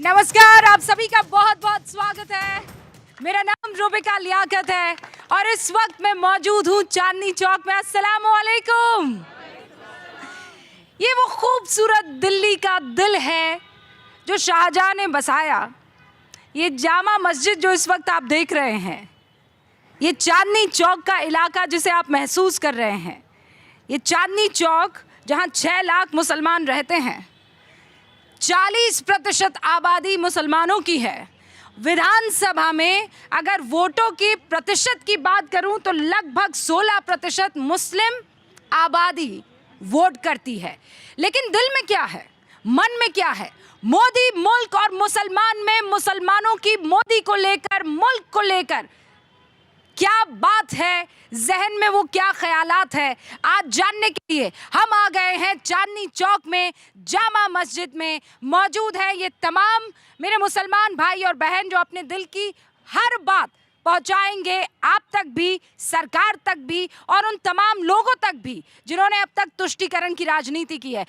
नमस्कार, आप सभी का बहुत बहुत स्वागत है। मेरा नाम रूबिका लियाकत है और इस वक्त मैं मौजूद हूँ चांदनी चौक में। अस्सलाम वालेकुम। ये वो खूबसूरत दिल्ली का दिल है जो शाहजहां ने बसाया। ये जामा मस्जिद जो इस वक्त आप देख रहे हैं, ये चांदनी चौक का इलाका जिसे आप महसूस कर रहे हैं, ये चांदनी चौक जहाँ 6 लाख मुसलमान रहते हैं, 40% आबादी मुसलमानों की है। विधानसभा में अगर वोटों की प्रतिशत की बात करूं तो लगभग 16% मुस्लिम आबादी वोट करती है। लेकिन दिल में क्या है, मन में क्या है? मोदी मुल्क और मुसलमान में मुसलमानों की मोदी को लेकर, मुल्क को लेकर क्या बात है, जहन में वो क्या ख्यालात है, आज जानने के लिए हम आ गए हैं चांदनी चौक में। जामा मस्जिद में मौजूद है ये तमाम मेरे मुसलमान भाई और बहन जो अपने दिल की हर बात पहुंचाएंगे आप तक भी, सरकार तक भी और उन तमाम लोगों तक भी जिन्होंने अब तक तुष्टीकरण की राजनीति की है।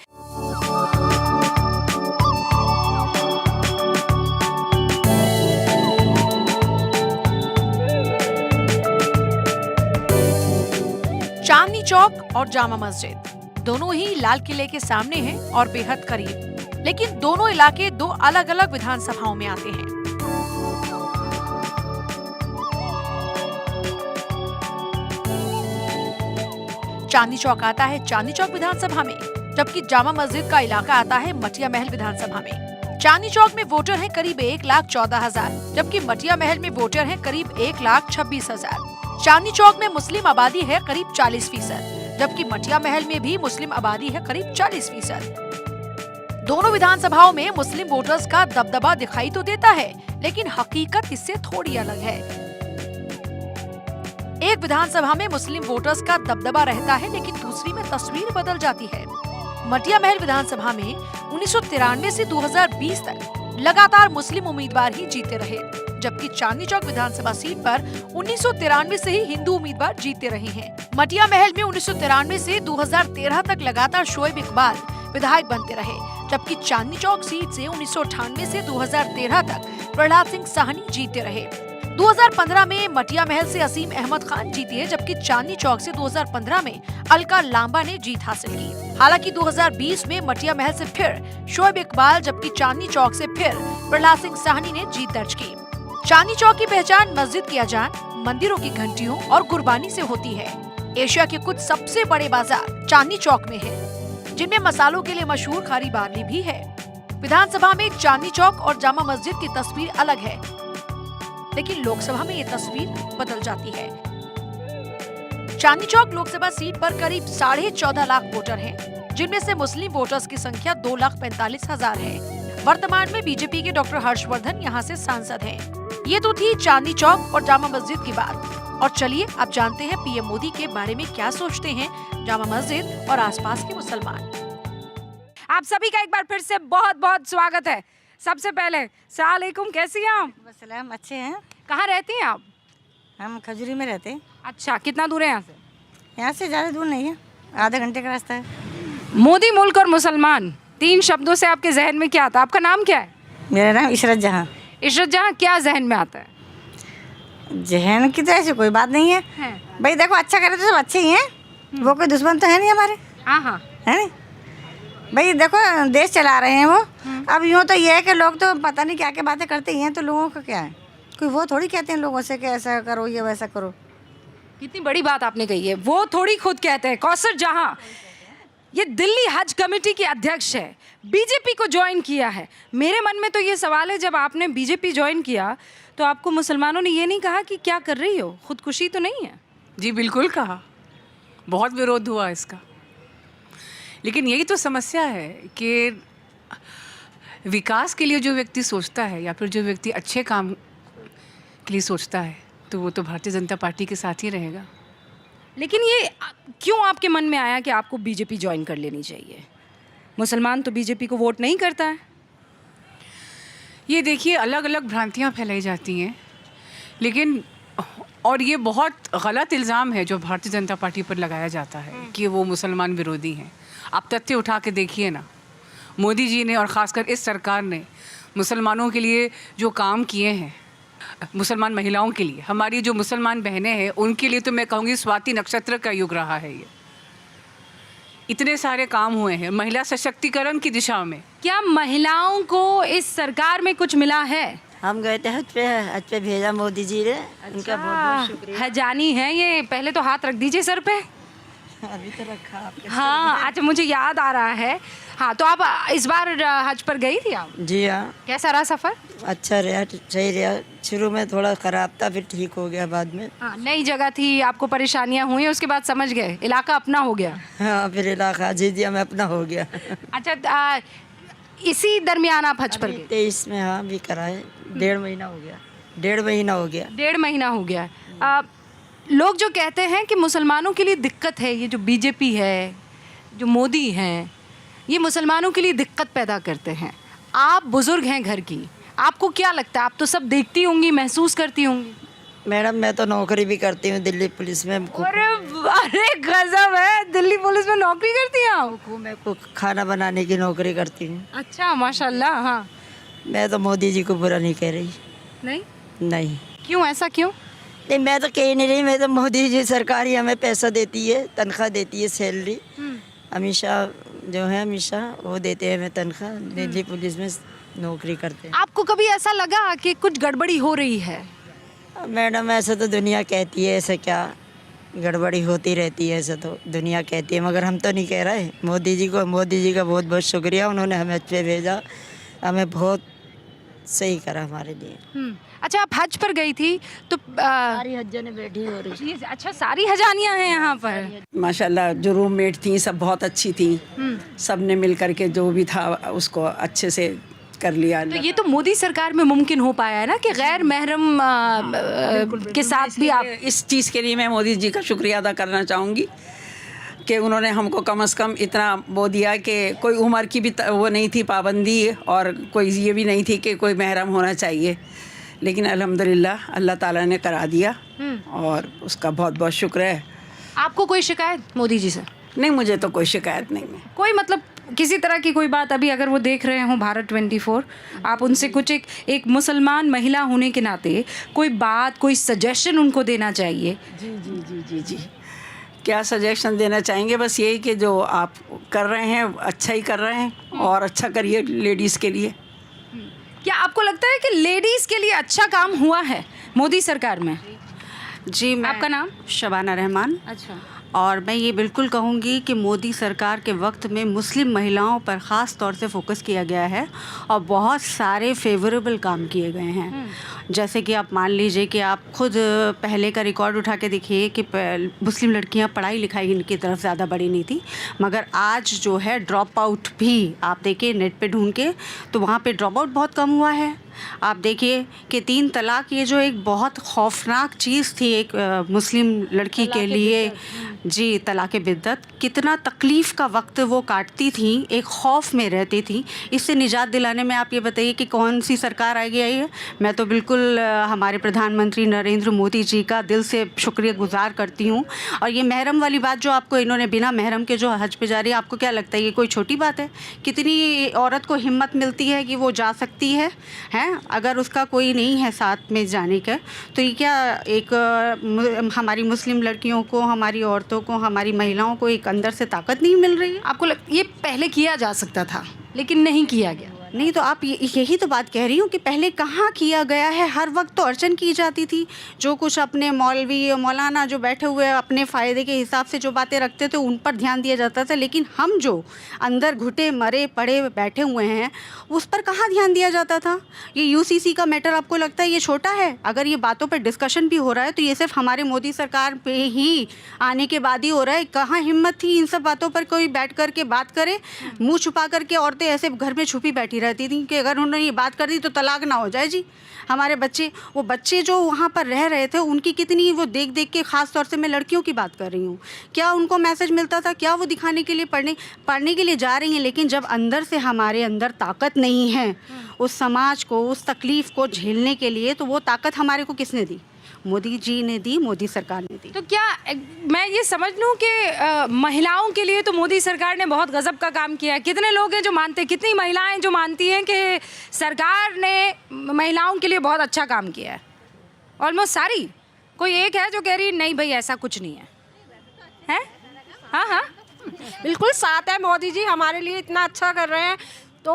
चांदनी चौक और जामा मस्जिद दोनों ही लाल किले के सामने हैं और बेहद करीब, लेकिन दोनों इलाके 2 अलग-अलग विधानसभाओं में आते हैं। चांदनी चौक आता है चांदनी चौक विधानसभा में, जबकि जामा मस्जिद का इलाका आता है मटिया महल विधानसभा में। चांदनी चौक में वोटर हैं करीब 1,14,000, जबकि मटिया महल में वोटर हैं करीब 1,26,000। चांदनी चौक में मुस्लिम आबादी है करीब 40%, जबकि मटिया महल में भी मुस्लिम आबादी है करीब 40%। दोनों विधानसभाओं में मुस्लिम वोटर्स का दबदबा दिखाई तो देता है, लेकिन हकीकत इससे थोड़ी अलग है। एक विधानसभा में मुस्लिम वोटर्स का दबदबा रहता है, लेकिन दूसरी में तस्वीर बदल जाती है। मटिया महल विधानसभा में 1993 से 2020 तक लगातार मुस्लिम उम्मीदवार ही जीते रहे, जबकि चांदनी चौक विधानसभा सीट पर 1993 से ही हिंदू उम्मीदवार जीते रहे हैं। मटिया महल में 1993 से 2013 तक लगातार शोएब इकबाल विधायक बनते रहे, जबकि चांदनी चौक सीट से 1998 से 2013 तक प्रहलाद सिंह साहनी जीते रहे। 2015 में मटिया महल से असीम अहमद खान जीते, जबकि चांदनी चौक से 2015 में अलका लांबा ने जीत हासिल की। हालांकि 2020 में मटिया महल से फिर शोएब इकबाल, जबकि चांदनी चौक से फिर प्रहलाद सिंह साहनी ने जीत दर्ज की। चांदनी चौक की पहचान मस्जिद की अजान, मंदिरों की घंटियों और कुर्बानी से होती है। एशिया के कुछ सबसे बड़े बाजार चांदनी चौक में हैं, जिनमें मसालों के लिए मशहूर खारी बार्ली भी है। विधानसभा में चांदनी चौक और जामा मस्जिद की तस्वीर अलग है, लेकिन लोकसभा में ये तस्वीर बदल जाती है। चांदनी चौक लोकसभा सीट पर करीब 14.5 लाख वोटर हैं, जिनमें से मुस्लिम वोटर्स की संख्या 2,45,000 है। वर्तमान में बीजेपी के डॉक्टर हर्षवर्धन यहाँ से सांसद हैं। ये तो थी चांदनी चौक और जामा मस्जिद की बात, और चलिए अब जानते हैं पीएम मोदी के बारे में क्या सोचते हैं जामा मस्जिद और आसपास के मुसलमान। आप सभी का एक बार फिर से बहुत बहुत स्वागत है। सबसे पहले अस्सलाम वालेकुम, कैसी हैं आप? सलाम, अच्छे हैं। कहाँ रहती हैं आप? हम खजूरी में रहते हैं। अच्छा, कितना दूर है यहाँ से? यहाँ से ज़्यादा दूर नहीं है, आधे घंटे का रास्ता है। मोदी, मुल्क और मुसलमान, 3 शब्दों से आपके जहन में क्या आता है? आपका नाम क्या है? मेरा नाम इशरत जहाँ। इशरत जहाँ, क्या जहन में आता है? जहन की तो ऐसी कोई बात नहीं है, भाई देखो अच्छा करे तो सब अच्छे ही हैं, वो कोई दुश्मन तो है नहीं हमारे। हाँ हाँ, है नहीं भाई, देखो देश चला रहे हैं वो। अब यूँ तो ये है कि लोग तो पता नहीं क्या क्या बातें करते ही हैं, तो लोगों का क्या है, कोई वो थोड़ी कहते हैं लोगों से कि ऐसा करो ये वैसा करो। कितनी बड़ी बात आपने कही है, वो थोड़ी खुद कहते हैं। कौसर जहाँ ये दिल्ली हज कमेटी के अध्यक्ष है, बीजेपी को ज्वाइन किया है। मेरे मन में तो ये सवाल है, जब आपने बीजेपी ज्वाइन किया तो आपको मुसलमानों ने ये नहीं कहा कि क्या कर रही हो, खुदकुशी तो नहीं है? जी बिल्कुल कहा, बहुत विरोध हुआ इसका। लेकिन यही तो समस्या है कि विकास के लिए जो व्यक्ति सोचता है या फिर जो व्यक्ति अच्छे काम के लिए सोचता है, तो वो तो भारतीय जनता पार्टी के साथ ही रहेगा। लेकिन ये क्यों आपके मन में आया कि आपको बीजेपी ज्वाइन कर लेनी चाहिए? मुसलमान तो बीजेपी को वोट नहीं करता है। ये देखिए, अलग अलग भ्रांतियाँ फैलाई जाती हैं, लेकिन और ये बहुत गलत इल्ज़ाम है जो भारतीय जनता पार्टी पर लगाया जाता है कि वो मुसलमान विरोधी हैं। आप तथ्य उठा के देखिए ना, मोदी जी ने और ख़ासकर इस सरकार ने मुसलमानों के लिए जो काम किए हैं, मुसलमान महिलाओं के लिए, हमारी जो मुसलमान बहनें हैं उनके लिए तो मैं कहूँगी स्वाति नक्षत्र का युग रहा है ये। इतने सारे काम हुए हैं महिला सशक्तिकरण की दिशा में। क्या महिलाओं को इस सरकार में कुछ मिला है? हम गए थे हज पे भेजा मोदी जी ने, उनका बहुत बहुत शुक्रिया। हजानी है ये, पहले तो हाथ रख दीजिए सर पे। अभी तो रखा आपके। हाँ, अच्छा मुझे याद आ रहा है। हाँ, तो आप इस बार हज पर गई थी आप? जी हाँ, कैसा रहा सफ़र? अच्छा रहा, सही रहा। शुरू में थोड़ा ख़राब था, फिर ठीक हो गया बाद में। हाँ, नई जगह थी, आपको परेशानियाँ हुई, उसके बाद समझ गए, इलाका अपना हो गया। हाँ, फिर इलाका जीजिया में अपना हो गया। अच्छा, इसी दरमियान आप हज पर गए? 23 में हाँ भी कराए, 1.5 महीना हो गया। 1.5 महीना हो गया। 1.5 महीना हो गया। लोग जो कहते हैं कि मुसलमानों के लिए दिक्कत है, ये जो बीजेपी है, जो मोदी हैं, ये मुसलमानों के लिए दिक्कत पैदा करते हैं। आप बुजुर्ग हैं घर की, आपको क्या लगता है? आप तो सब देखती होंगी, महसूस करती होंगी। मैडम मैं तो नौकरी भी करती हूँ दिल्ली पुलिस में। अरे गजब है, दिल्ली पुलिस में नौकरी करती हैं आप? मैं खाना बनाने की नौकरी करती हूँ। अच्छा, माशाल्लाह। हाँ, मैं तो मोदी जी को बुरा नहीं कह रही। नहीं? नहीं, क्यों, ऐसा क्यों? नहीं मैं तो कह नहीं रही, मैं तो मोदी जी सरकार ही हमें पैसा देती है, तनख्वाह देती है, सैलरी। हमेशा जो है हमेशा वो देते हैं हमें तनख्वाह। दिल्ली पुलिस में नौकरी करते हैं। आपको कभी ऐसा लगा कि कुछ गड़बड़ी हो रही है? मैडम ऐसा तो दुनिया कहती है, ऐसा क्या गड़बड़ी होती रहती है, ऐसा तो दुनिया कहती है, मगर हम तो नहीं कह रहे। मोदी जी का बहुत बहुत शुक्रिया, उन्होंने हमें अच्छे भेजा, हमें बहुत सही करा हमारे लिए। अच्छा, आप हज पर गई थी तो सारी हज्जाने बैठी हो रही। अच्छा, सारी हजानियाँ हैं यहाँ पर? माशाल्लाह, जो रूममेट थी सब बहुत अच्छी थी। सब ने मिल करके जो भी था उसको अच्छे से कर लिया। तो ये तो मोदी सरकार में मुमकिन हो पाया है ना कि गैर महरम के साथ भी आप। इस चीज़ के लिए मैं मोदी जी का शुक्रिया अदा करना चाहूँगी कि उन्होंने हमको कम से कम इतना वो दिया कि कोई उम्र की भी वो नहीं थी पाबंदी, और कोई ये भी नहीं थी कि कोई महरम होना चाहिए, लेकिन अल्हम्दुलिल्लाह अल्लाह ताला ने करा दिया और उसका बहुत बहुत शुक्र है। आपको कोई शिकायत मोदी जी से? नहीं, मुझे तो कोई शिकायत नहीं है। कोई मतलब किसी तरह की कोई बात अभी अगर वो देख रहे हों भारत 24, आप उनसे कुछ एक मुसलमान महिला होने के नाते कोई बात, कोई सजेशन उनको देना चाहिए? जी जी जी जी जी क्या सजेशन देना चाहेंगे? बस यही कि जो आप कर रहे हैं अच्छा ही कर रहे हैं, और अच्छा करिए लेडीज़ के लिए। क्या आपको लगता है कि लेडीज़ के लिए अच्छा काम हुआ है मोदी सरकार में? जी, मैं आपका नाम? शबाना रहमान। अच्छा। और मैं ये बिल्कुल कहूँगी कि मोदी सरकार के वक्त में मुस्लिम महिलाओं पर ख़ास तौर से फोकस किया गया है और बहुत सारे फेवरेबल काम किए गए हैं। जैसे कि आप मान लीजिए कि आप खुद पहले का रिकॉर्ड उठा के देखिए कि मुस्लिम लड़कियां पढ़ाई लिखाई इनकी तरफ ज़्यादा बढ़ी नहीं थी, मगर आज जो है ड्रॉप आउट भी आप देखिए नेट पे ढूंढ के, तो वहाँ पे ड्रॉप आउट बहुत कम हुआ है। आप देखिए कि 3 तलाक ये जो एक बहुत खौफनाक चीज़ थी एक मुस्लिम लड़की के लिए, जी, तलाक़े बिद्दत, कितना तकलीफ़ का वक्त वो काटती थी, एक खौफ में रहती थी। इससे निजात दिलाने में आप ये बताइए कि कौन सी सरकार आगे आई है? मैं तो बिल्कुल हमारे प्रधानमंत्री नरेंद्र मोदी जी का दिल से शुक्रियागुजार करती हूँ। और ये महरम वाली बात जो आपको इन्होंने बिना महरम के जो हज पे जा रही है, आपको क्या लगता है ये कोई छोटी बात है? कितनी औरत को हिम्मत मिलती है कि वो जा सकती है, हैं? अगर उसका कोई नहीं है साथ में जाने का, तो ये क्या एक हमारी मुस्लिम लड़कियों को, हमारी औरतों को, हमारी महिलाओं को एक अंदर से ताकत नहीं मिल रही है? आपको ये पहले किया जा सकता था लेकिन नहीं किया गया? नहीं, तो आप यही तो बात कह रही हूँ कि पहले कहाँ किया गया है। हर वक्त तो अर्चन की जाती थी, जो कुछ अपने मौलवी मौलाना जो बैठे हुए अपने फ़ायदे के हिसाब से जो बातें रखते थे उन पर ध्यान दिया जाता था, लेकिन हम जो अंदर घुटे मरे पड़े बैठे हुए हैं उस पर कहाँ ध्यान दिया जाता था। ये यूसीसी का मैटर आपको लगता है ये छोटा है? अगर ये बातों पर डिस्कशन भी हो रहा है तो ये सिर्फ हमारे मोदी सरकार पे ही आने के बाद ही हो रहा है। कहाँ हिम्मत थी इन सब बातों पर कोई बैठ कर के बात करे? मुँह छुपा करके औरतें ऐसे घर में छुपी बैठी रहती थी कि अगर उन्होंने ये बात कर दी तो तलाक ना हो जाए। जी, हमारे बच्चे जो वहाँ पर रह रहे थे उनकी कितनी वो देख देख के, ख़ास तौर से मैं लड़कियों की बात कर रही हूँ, क्या उनको मैसेज मिलता था? क्या वो दिखाने के लिए पढ़ने के लिए जा रही हैं? लेकिन जब अंदर से हमारे अंदर ताकत नहीं है उस समाज को, उस तकलीफ़ को झेलने के लिए, तो वो ताकत हमारे को किसने दी? मोदी जी ने दी, मोदी सरकार ने दी। तो क्या मैं ये समझ लूं कि महिलाओं के लिए तो मोदी सरकार ने बहुत गजब का काम किया है? कितने लोग हैं जो मानते हैं, कितनी महिलाएं जो मानती हैं कि सरकार ने महिलाओं के लिए बहुत अच्छा काम किया है? ऑलमोस्ट सारी, कोई एक है जो कह रही नहीं भाई ऐसा कुछ नहीं है, है? हाँ हाँ, बिल्कुल साथ है मोदी जी, हमारे लिए इतना अच्छा कर रहे हैं तो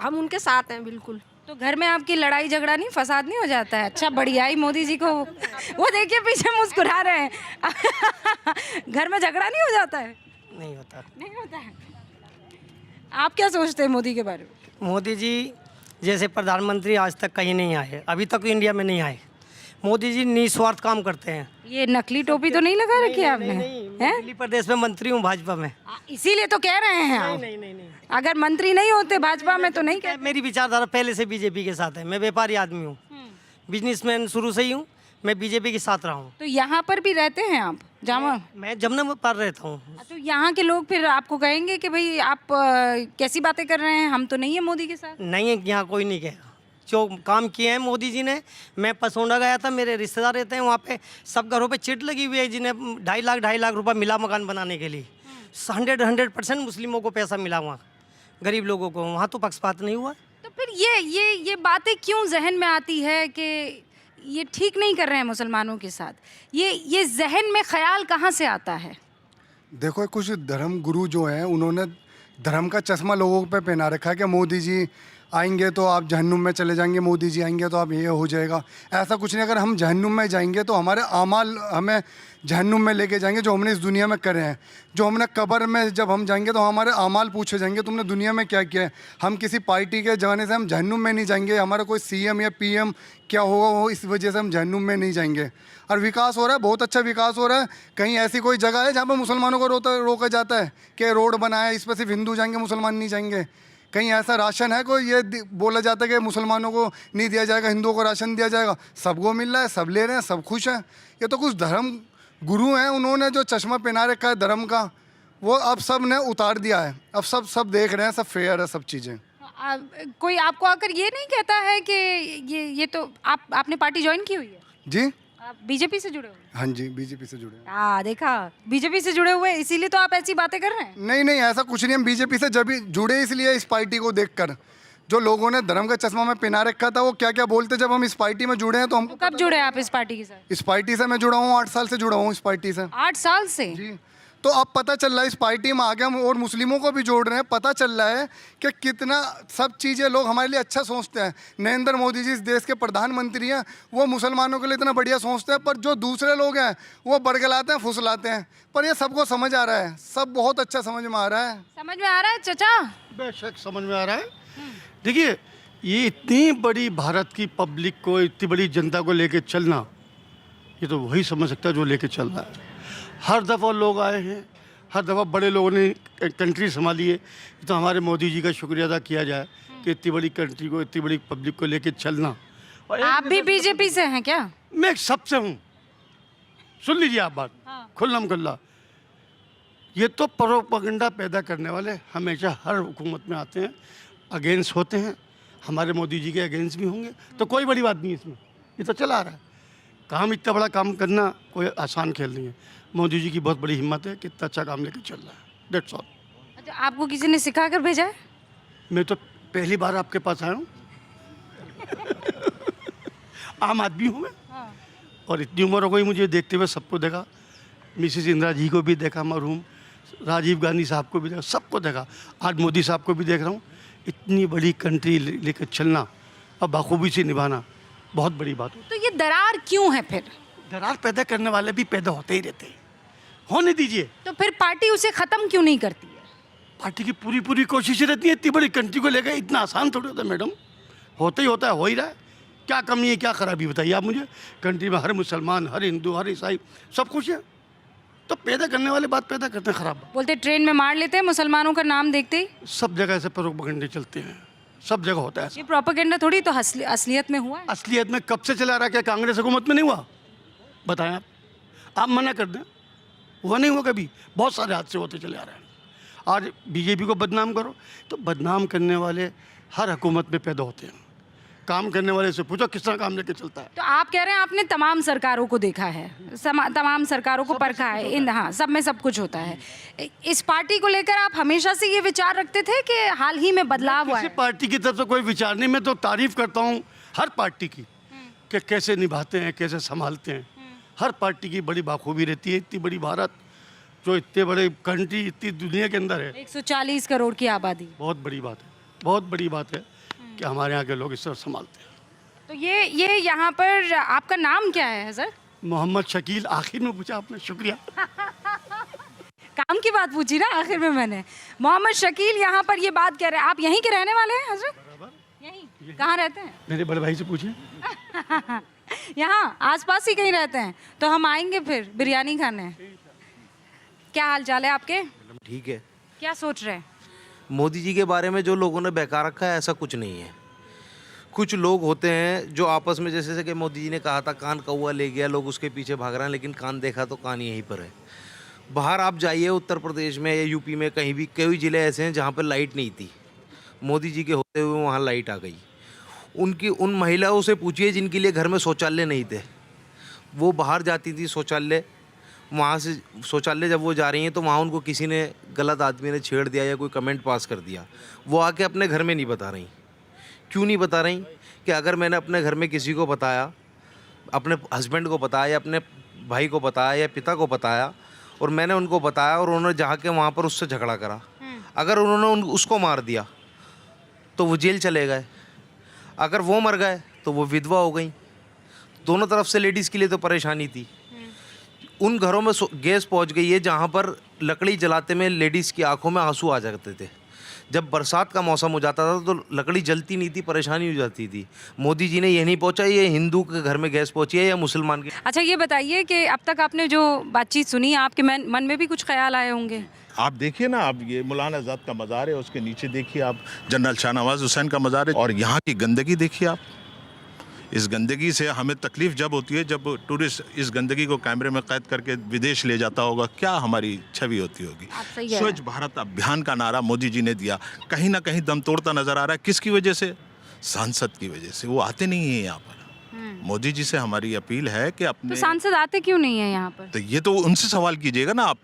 हम उनके साथ हैं बिल्कुल। तो घर में आपकी लड़ाई झगड़ा नहीं, फसाद नहीं हो जाता है? अच्छा बढ़िया ही मोदी जी को, वो देखिए पीछे मुस्कुरा रहे हैं। घर में झगड़ा नहीं हो जाता है? नहीं होता। नहीं होता है। आप क्या सोचते हैं मोदी के बारे में? मोदी जी जैसे प्रधानमंत्री आज तक कहीं नहीं आए, अभी तक इंडिया में नहीं आए। मोदी जी निस्वार्थ काम करते हैं। ये नकली टोपी तो नहीं लगा रखी है आपने? मैं दिल्ली प्रदेश में मंत्री हूँ भाजपा में। इसीलिए तो कह रहे हैं आप। नहीं। अगर मंत्री नहीं होते भाजपा में तो नहीं कहते। मेरी विचारधारा पहले से बीजेपी के साथ है। मैं व्यापारी आदमी हूँ, बिजनेसमैन शुरू से ही हूँ। मैं बीजेपी के साथ रहा हूँ। तो यहाँ पर भी रहते हैं आप? जामा मैं जमुना पर रहता हूँ। तो यहाँ के लोग फिर आपको कहेंगे कि भाई आप कैसी बातें कर रहे हैं, हम तो नहीं है मोदी के साथ? नहीं है, यहाँ कोई नहीं कहेगा। जो काम किए हैं मोदी जी ने, मैं पसोंडा गया था, मेरे रिश्तेदार रहते हैं वहाँ पे, सब घरों पे चिट लगी हुई है जिन्हें 2.5 लाख रुपए मिला मकान बनाने के लिए। 100% मुस्लिमों को पैसा मिला वहाँ, गरीब लोगों को। वहाँ तो पक्षपात नहीं हुआ। तो फिर ये बातें क्यों जहन में आती है कि ये ठीक नहीं कर रहे हैं मुसलमानों के साथ? ये जहन में ख्याल कहाँ से आता है? देखो, कुछ धर्म गुरु जो हैं उन्होंने धर्म का चश्मा लोगों पे पहना रखा है कि मोदी जी आएंगे तो आप जहन्नुम में चले जाएंगे, मोदी जी आएंगे तो आप ये हो जाएगा। ऐसा कुछ नहीं। अगर हम जहन्नुम में जाएंगे तो हमारे आमाल हमें जहन्नुम में लेके जाएंगे, जो हमने इस दुनिया में करे हैं। जो हमने कब्र में जब हम जाएंगे तो हमारे आमाल पूछे जाएंगे, तुमने दुनिया में क्या किया है। हम किसी पार्टी के जाने से हम जहन्नुम में नहीं जाएंगे। हमारा कोई सीएम या पीएम क्या होगा वो, इस वजह से हम जहन्नुम में नहीं जाएंगे। और विकास हो रहा है, बहुत अच्छा विकास हो रहा है। कहीं ऐसी कोई जगह है जहाँ पर मुसलमानों को रोका जाता है कि रोड बनाया, इस पर सिर्फ हिंदू जाएंगे, मुसलमान नहीं जाएंगे? कहीं ऐसा राशन है कोई ये बोला जाता है कि मुसलमानों को नहीं दिया जाएगा, हिंदुओं को राशन दिया जाएगा? सबको मिल रहा है, सब ले रहे हैं, सब खुश हैं। ये तो कुछ धर्म गुरु हैं, उन्होंने जो चश्मा पहना रखा है धर्म का, वो अब सब ने उतार दिया है। अब सब देख रहे हैं, सब फेयर है, सब चीज़ें। कोई आपको आकर ये नहीं कहता है कि ये तो आपने पार्टी ज्वाइन की हुई है? जी, आप बीजेपी से जुड़े हुए? हाँ जी, बीजेपी से जुड़े हैं। देखा, बीजेपी से जुड़े हुए इसीलिए तो आप ऐसी बातें कर रहे हैं? नहीं, ऐसा कुछ नहीं। हम बीजेपी से जब जुड़े इसलिए इस पार्टी को देखकर, जो लोगों ने धर्म का चश्मा में पहना रखा था वो क्या क्या बोलते, जब हम इस पार्टी में जुड़े हैं तो हम। कब जुड़े आप इस पार्टी के साथ? इस पार्टी से मैं जुड़ा हूँ, 8 साल से जुड़ा हूँ इस पार्टी से। 8 साल से? जी। तो अब पता चल रहा है इस पार्टी में आगे हम और मुस्लिमों को भी जोड़ रहे हैं। पता चल रहा है कि कितना सब चीज़ें लोग हमारे लिए अच्छा सोचते हैं। नरेंद्र मोदी जी इस देश के प्रधानमंत्री हैं, वो मुसलमानों के लिए इतना बढ़िया सोचते हैं, पर जो दूसरे लोग हैं वो बरगलाते हैं, फुसलाते हैं। पर ये सबको समझ आ रहा है, सब बहुत अच्छा समझ में आ रहा है। समझ में आ रहा है चाचा? बेशक समझ में आ रहा है। देखिए, ये इतनी बड़ी भारत की पब्लिक को, इतनी बड़ी जनता को लेके चलना, ये तो वही समझ सकता है जो लेके चल रहा है। हर दफ़ा लोग आए हैं, हर दफ़ा बड़े लोगों ने कंट्री संभाली है। तो हमारे मोदी जी का शुक्रिया अदा किया जाए कि इतनी बड़ी कंट्री को, इतनी बड़ी पब्लिक को लेके चलना। और आप भी बीजेपी से हैं क्या? मैं सबसे हूँ, सुन लीजिए आप बात। खुल्लम खुल्ला। ये तो प्रोपेगेंडा पैदा करने वाले हमेशा हर हुकूमत में आते हैं, अगेंस्ट होते हैं। हमारे मोदी जी के अगेंस्ट भी होंगे, तो कोई बड़ी बात नहीं इसमें। ये तो चला आ रहा है काम। इतना बड़ा काम करना कोई आसान खेल नहीं है। मोदी जी की बहुत बड़ी हिम्मत है, कितना अच्छा काम लेकर चल रहा है। That's all. अच्छा, आपको किसी ने सिखा कर भेजा है? मैं तो पहली बार आपके पास आया हूँ। आम आदमी हूँ मैं। और इतनी उम्र हो गई मुझे देखते हुए, सबको देखा। मिसेस इंदिरा जी को भी देखा, मरहूम राजीव गांधी साहब को भी देखा, सबको देखा। आज मोदी साहब को भी देख रहा हूँ। इतनी बड़ी कंट्री लेकर चलना और बाखूबी से निभाना बहुत बड़ी बात है। तो ये दरार क्यों है फिर? दरार पैदा करने वाले भी पैदा होते ही रहते हैं, होने दीजिए। तो फिर पार्टी उसे खत्म क्यों नहीं करती है? पार्टी की पूरी कोशिश रहती है। इतनी बड़ी कंट्री को लेकर इतना आसान थोड़ी होता है मैडम। होता ही होता है, हो ही रहा है। क्या कमी है, क्या खराबी बताइए आप मुझे। कंट्री में हर मुसलमान, हर हिंदू, हर ईसाई सब कुछ है। तो पैदा करने वाले बात पैदा करते हैं खराब। बोलते ट्रेन में मार लेते हैं मुसलमानों का नाम देखते ही। सब जगह ऐसे प्रोपेगेंडे चलते हैं, सब जगह होता है। ये प्रोपेगेंडा थोड़ी तो असलियत में हुआ है। असलियत में कब से चला रहा है? क्या कांग्रेस हुकूमत में नहीं हुआ? बताएं आप मना कर दें, वो नहीं हुआ कभी। बहुत सारे हादसे होते चले आ रहे हैं। आज बीजेपी को बदनाम करो, तो बदनाम करने वाले हर हुकूमत में पैदा होते हैं। काम करने वाले से पूछो किस तरह काम लेके चलता है। तो आप कह रहे हैं आपने तमाम सरकारों को देखा है, तमाम सरकारों को परखा है, इन हाँ सब में सब कुछ होता है। इस पार्टी को लेकर आप हमेशा से ये विचार रखते थे कि हाल ही में बदलाव हुआ किसी है? पार्टी की तरफ से कोई विचार नहीं, मैं तो तारीफ करता हूँ हर पार्टी की कि कैसे निभाते हैं, कैसे संभालते हैं। हर पार्टी की बड़ी बाखूबी रहती है। इतनी बड़ी भारत, जो इतने बड़े कंट्री, इतनी दुनिया के अंदर है, 140 करोड़ की आबादी, बहुत बड़ी बात है, बहुत बड़ी बात है कि हमारे यहाँ के लोग इस तरह संभालते हैं। तो ये यहाँ पर आपका नाम क्या है हजरत? मोहम्मद शकील। आखिर में पूछा आपने, शुक्रिया। काम की बात पूछी ना आखिर में मैंने। मोहम्मद शकील यहाँ पर ये बात कह रहे हैं। आप यहीं के रहने वाले हैं हजरत? यहीं? कहाँ रहते हैं? मेरे बड़े भाई से पूछिए। यहाँ आसपास ही कहीं रहते हैं, तो हम आएंगे फिर बिरयानी खाने। क्या हाल चाल है आपके? ठीक है। क्या सोच रहे हैं? मोदी जी के बारे में जो लोगों ने बहका रखा है, ऐसा कुछ नहीं है। कुछ लोग होते हैं जो आपस में, जैसे कि मोदी जी ने कहा था कान कौवा ले गया, लोग उसके पीछे भाग रहे हैं, लेकिन कान देखा तो कान यहीं पर है। बाहर आप जाइए, उत्तर प्रदेश में या यूपी में कहीं भी, कई ज़िले ऐसे हैं जहाँ पर लाइट नहीं थी। मोदी जी के होते हुए वहाँ लाइट आ गई। उन महिलाओं से पूछिए जिनके लिए घर में शौचालय नहीं थे, वो बाहर जाती थी शौचालय, वहाँ से शौचालय जब वो जा रही हैं तो वहाँ उनको किसी ने, गलत आदमी ने छेड़ दिया या कोई कमेंट पास कर दिया, वो आके अपने घर में नहीं बता रही। क्यों नहीं बता रही? कि अगर मैंने अपने घर में किसी को बताया, अपने हस्बैंड को बताया या अपने भाई को बताया या पिता को बताया, और मैंने उनको बताया और उन्होंने जाके वहाँ पर उससे झगड़ा करा, अगर उन्होंने उसको मार दिया तो वो जेल चले गए, अगर वो मर गए तो वो विधवा हो गई। दोनों तरफ से लेडीज़ के लिए तो परेशानी थी। उन घरों में गैस पहुंच गई है जहां पर लकड़ी जलाते में लेडीज़ की आंखों में आंसू आ जाते थे। जब बरसात का मौसम हो जाता था तो लकड़ी जलती नहीं थी, परेशानी हो जाती थी। मोदी जी ने ये नहीं पहुंचा, ये हिंदू के घर में गैस पहुंची है या मुसलमान के। अच्छा ये बताइए कि अब तक आपने जो बातचीत सुनी, आपके मन में भी कुछ ख्याल आए होंगे? आप देखिए ना, आप ये मौलाना आज़ाद का मज़ार है, उसके नीचे देखिए आप जनरल शाहनवाज हुसैन का मज़ार है, और यहाँ की गंदगी देखिए आप। इस गंदगी से हमें तकलीफ़ जब होती है जब टूरिस्ट इस गंदगी को कैमरे में कैद करके विदेश ले जाता होगा, क्या हमारी छवि होती होगी। स्वच्छ भारत अभियान का नारा मोदी जी ने दिया, कहीं ना कहीं दम तोड़ता नज़र आ रहा है। किसकी वजह से? सांसद की वजह से। वो आते नहीं हैं यहाँ पर। मोदी जी से हमारी अपील है कि अपने, तो सांसद आते क्यों नहीं है यहाँ पर? तो ये तो उनसे सवाल कीजिएगा ना आप,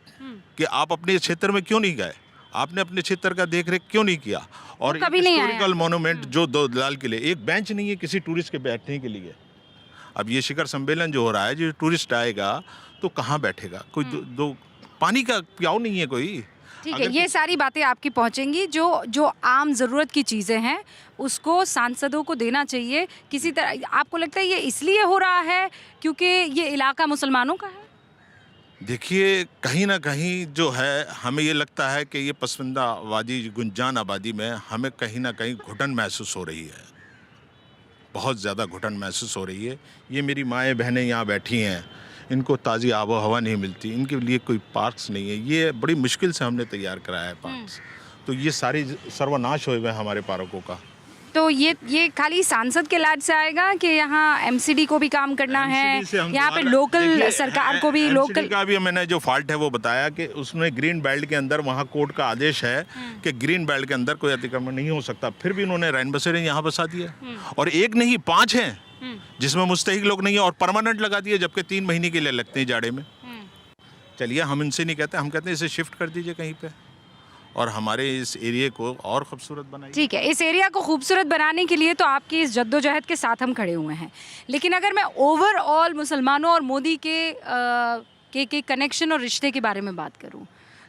कि आप अपने क्षेत्र में क्यों नहीं गए, आपने अपने क्षेत्र का देख रेख क्यों नहीं किया। और हिस्टोरिकल मोनूमेंट जो दो लाल किले, एक बेंच नहीं है किसी टूरिस्ट के बैठने के लिए। अब ये शिखर सम्मेलन जो हो रहा है, जो टूरिस्ट आएगा तो कहाँ बैठेगा? कोई दो पानी का प्याऊ नहीं है कोई। ठीक है, ये सारी बातें आपकी पहुंचेंगी। जो आम ज़रूरत की चीज़ें हैं उसको सांसदों को देना चाहिए किसी तरह। आपको लगता है ये इसलिए हो रहा है क्योंकि ये इलाका मुसलमानों का है? देखिए, कहीं ना कहीं जो है, हमें ये लगता है कि ये पसमानदावादी गुंजान आबादी में हमें कहीं ना कहीं घुटन महसूस हो रही है, बहुत ज़्यादा घुटन महसूस हो रही है। ये मेरी माएँ बहनें यहाँ बैठी हैं, इनको ताज़ी आबो हवा नहीं मिलती, इनके लिए कोई पार्क्स नहीं है। ये बड़ी मुश्किल से हमने तैयार कराया है पार्क्स, तो ये सारी सर्वनाश हुए हुए हैं हमारे पार्कों का। तो ये खाली सांसद के लाड से आएगा कि यहाँ एमसीडी को भी काम करना है, यहाँ पे लोकल सरकार को भी, लोकल का भी मैंने जो फॉल्ट है वो बताया कि उसमें ग्रीन बेल्ट के अंदर, वहाँ कोर्ट का आदेश है कि ग्रीन बेल्ट के अंदर कोई अतिक्रमण नहीं हो सकता, फिर भी उन्होंने रैन बसेरे यहाँ बसा दिए, और एक नहीं 5 हैं जिसमें मुस्तहिक लोग नहीं है, और परमानेंट लगा दिए, जबकि 3 महीने के लिए लगते हैं जाड़े में। चलिए, हम इनसे नहीं कहते, हम कहते हैं इसे शिफ्ट कर दीजिए कहीं पे और हमारे इस एरिया को और खूबसूरत बनाइए। ठीक है, इस एरिया को खूबसूरत बनाने के लिए तो आपकी इस जद्दोजहद के साथ हम खड़े हुए हैं। लेकिन अगर मैं ओवरऑल मुसलमानों और मोदी के कनेक्शन और रिश्ते के बारे में बात करूं,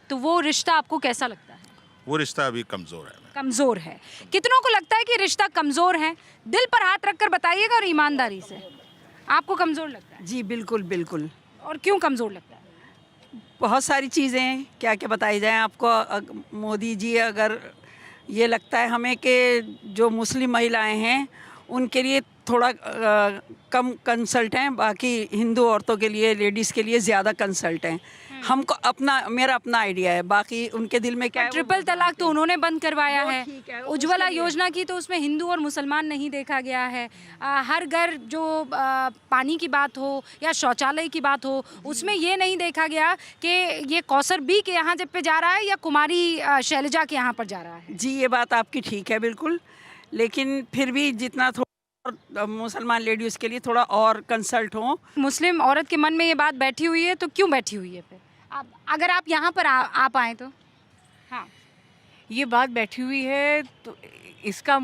तो वो रिश्ता आपको कैसा लगता है? वो रिश्ता अभी कमज़ोर है। कमज़ोर है? कितनों को लगता है कि रिश्ता कमज़ोर है? दिल पर हाथ रखकर बताइएगा और ईमानदारी से, आपको कमज़ोर लगता है? जी बिल्कुल बिल्कुल। और क्यों कमज़ोर लगता है? बहुत सारी चीज़ें हैं, क्या क्या बताई जाएं आपको। मोदी जी, अगर ये लगता है हमें कि जो मुस्लिम महिलाएं हैं उनके लिए थोड़ा कम कंसल्ट हैं, बाकी हिंदू औरतों के लिए, लेडीज़ के लिए ज़्यादा कंसल्ट हैं। हमको मेरा अपना आइडिया है, बाकी उनके दिल में क्या है। ट्रिपल तलाक तो उन्होंने बंद करवाया है। उज्ज्वला योजना की तो उसमें हिंदू और मुसलमान नहीं देखा गया है। हर घर जो पानी की बात हो या शौचालय की बात हो, उसमें ये नहीं देखा गया कि ये कौसर बी के यहाँ जब पे जा रहा है या कुमारी शैलजा के यहाँ पर जा रहा है। जी, ये बात आपकी ठीक है बिल्कुल, लेकिन फिर भी जितना और मुसलमान लेडीज़ के लिए थोड़ा और कंसल्ट हो। मुस्लिम औरत के मन में ये बात बैठी हुई है तो क्यों बैठी हुई है फिर? आप अगर आप यहाँ पर आ पाए तो। हाँ, ये बात बैठी हुई है तो इसका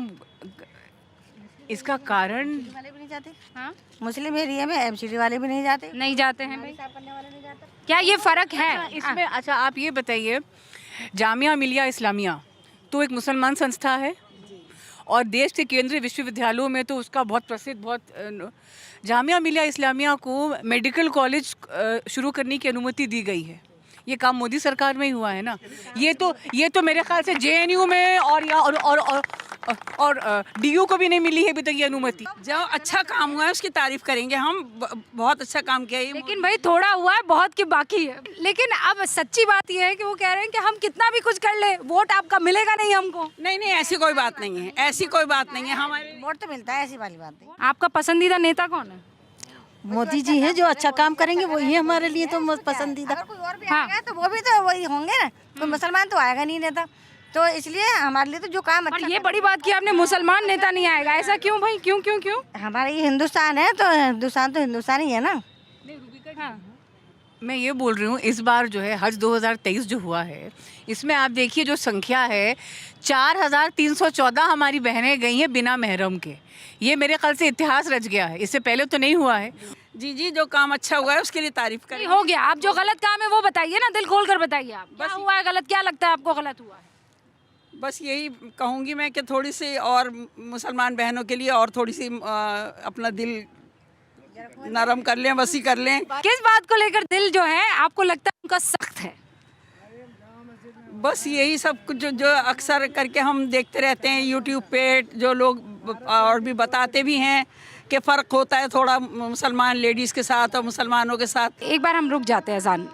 कारण वाले भी नहीं जाते, हाँ, मुस्लिम एरिया में एमसीडी वाले भी नहीं जाते, नहीं जाते हैं भाई। क्या ये फर्क है इसमें? अच्छा, आप ये बताइए, जामिया मिलिया इस्लामिया तो एक मुसलमान संस्था है और देश के केंद्रीय विश्वविद्यालयों में तो उसका बहुत प्रसिद्ध जामिया मिलिया इस्लामिया को मेडिकल कॉलेज शुरू करने की अनुमति दी गई है। ये काम मोदी सरकार में ही हुआ है ना। ये तो मेरे ख्याल से जेएनयू में और डीयू को भी नहीं मिली है अभी तक ये अनुमति। जो अच्छा काम हुआ है उसकी तारीफ करेंगे हम, बहुत अच्छा काम किया है। लेकिन भाई थोड़ा हुआ है, बहुत की बाकी है। लेकिन अब सच्ची बात यह है कि वो कह रहे हैं कि हम कितना भी कुछ कर ले, वोट आपका मिलेगा नहीं हमको। नहीं, ऐसी कोई बात नहीं है, ऐसी कोई बात नहीं है। हमारे वोट तो मिलता है, ऐसी वाली बात नहीं। आपका पसंदीदा नेता कौन है? मोदी जी हैं, जो अच्छा काम करेंगे वही है हमारे लिए तो पसंदीदा। अगर कोई और भी आएगा तो वो भी तो वही होंगे ना, कोई मुसलमान तो आएगा नहीं नेता, तो इसलिए हमारे लिए तो जो काम अच्छा। ये बड़ी बात की आपने, मुसलमान नेता नहीं आएगा, ऐसा क्यों भाई? क्यों क्यों क्यों? हमारा ये हिंदुस्तान है तो हिंदुस्तान ही है ना। हाँ। मैं ये बोल रही हूँ, इस बार जो है हज 2023 जो हुआ है, इसमें आप देखिए जो संख्या है 4314 हमारी बहनें गई हैं बिना महरम के। ये मेरे ख्याल से इतिहास रच गया है, इससे पहले तो नहीं हुआ है। जी, जो काम अच्छा हुआ है उसके लिए तारीफ करें। हो गया, आप जो गलत काम है वो बताइए ना, दिल खोल कर बताइए। आप क्या हुआ है गलत, क्या लगता है आपको गलत हुआ है? बस यही कहूँगी मैं कि थोड़ी सी और मुसलमान बहनों के लिए और थोड़ी सी अपना दिल नरम कर लें, वसी कर लें। किस बात को लेकर दिल जो है आपको लगता है उनका सख्त है? बस यही सब कुछ जो अक्सर करके हम देखते रहते हैं यूट्यूब पे, जो लोग और भी बताते भी हैं कि फ़र्क होता है थोड़ा मुसलमान लेडीज़ के साथ और मुसलमानों के साथ। एक बार हम रुक जाते हैं अजान।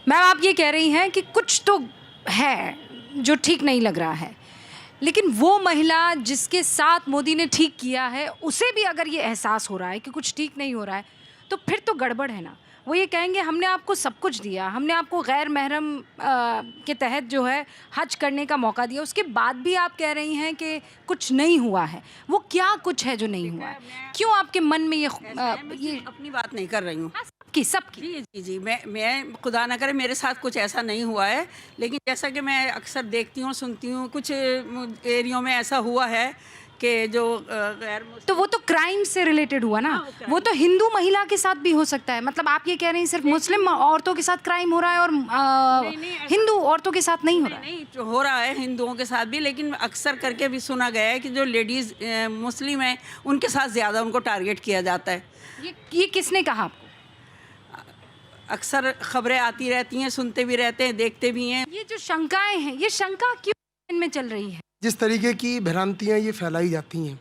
मैम, आप ये कह रही हैं कि कुछ तो है जो ठीक नहीं लग रहा है, लेकिन वो महिला जिसके साथ मोदी ने ठीक किया है उसे भी अगर ये एहसास हो रहा है कि कुछ ठीक नहीं हो रहा है तो फिर तो गड़बड़ है ना। वो ये कहेंगे हमने आपको सब कुछ दिया, हमने आपको गैर महरम के तहत जो है हज करने का मौका दिया, उसके बाद भी आप कह रही हैं कि कुछ नहीं हुआ है। वो क्या कुछ है जो नहीं हुआ है? क्यों आपके मन में ये अपनी बात नहीं कर रही हूँ, सबकी? जी, मैं खुदा ना करे मेरे साथ कुछ ऐसा नहीं हुआ है, लेकिन जैसा कि मैं अक्सर देखती हूँ, सुनती हूँ, कुछ एरियो में ऐसा हुआ है कि जो गैर, तो वो तो क्राइम से रिलेटेड हुआ ना। वो तो हिंदू महिला के साथ भी हो सकता है। मतलब आप ये कह रही हैं सिर्फ मुस्लिम औरतों के साथ क्राइम हो रहा है और हिंदू औरतों के साथ नहीं हो रहा है? नहीं हो रहा है हिंदुओं के साथ भी, लेकिन अक्सर करके भी सुना गया है कि जो लेडीज़ मुस्लिम हैं उनके साथ ज़्यादा उनको टारगेट किया जाता है। ये किसने कहा आपको? अक्सर खबरें आती रहती हैं, सुनते भी रहते हैं, देखते भी हैं। ये जो शंकाएं हैं, ये शंका क्यों इनमें चल रही है? जिस तरीके की भ्रांतियाँ ये फैलाई जाती हैं,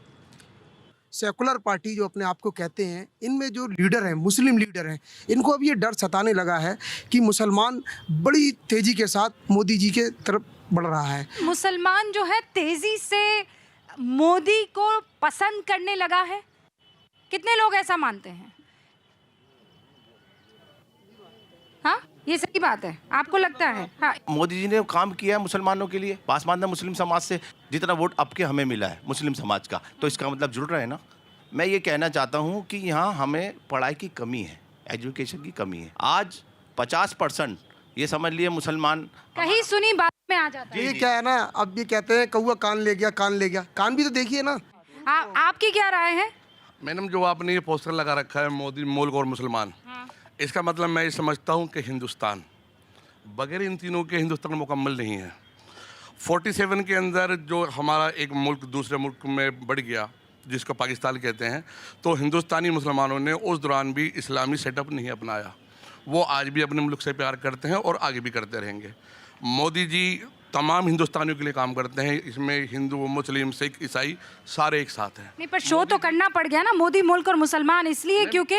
सेकुलर पार्टी जो अपने आप को कहते हैं, इनमें जो लीडर हैं, मुस्लिम लीडर हैं, इनको अब ये डर सताने लगा है कि मुसलमान बड़ी तेज़ी के साथ मोदी जी के तरफ बढ़ रहा है। मुसलमान जो है तेज़ी से मोदी को पसंद करने लगा है? कितने लोग ऐसा मानते हैं? हाँ, ये सही बात है, आपको लगता है? हाँ। मोदी जी ने काम किया है मुसलमानों के लिए, पासमानदा मुस्लिम समाज से जितना वोट अब के हमें मिला है मुस्लिम समाज का, तो इसका मतलब जुड़ रहे हैं ना। मैं ये कहना चाहता हूँ कि यहाँ हमें पढ़ाई की कमी है, एजुकेशन की कमी है। आज 50% ये समझ लिए मुसलमान कहीं सुनी बात में आ जाता है। ये क्या है ना, अब ये कहते हैं कौआ कान ले गया, कान ले गया, कान भी तो देखिए ना। आपकी क्या राय है? मैडम, जो आपने ये पोस्टर लगा रखा है मोदी मुल्क और मुसलमान, इसका मतलब मैं ये समझता हूँ कि हिंदुस्तान बगैर इन तीनों के हिंदुस्तान मुकम्मल नहीं है। 47 के अंदर जो हमारा एक मुल्क दूसरे मुल्क में बढ़ गया, जिसको पाकिस्तान कहते हैं, तो हिंदुस्तानी मुसलमानों ने उस दौरान भी इस्लामी सेटअप नहीं अपनाया। वो आज भी अपने मुल्क से प्यार करते हैं और आगे भी करते रहेंगे। मोदी जी तमाम हिंदुस्तानियों के लिए काम करते हैं, इसमें हिंदू, मुस्लिम, सिख, ईसाई सारे एक साथ हैं। नहीं, पर शो तो करना पड़ गया ना, मोदी मुल्क और मुसलमान, इसलिए क्योंकि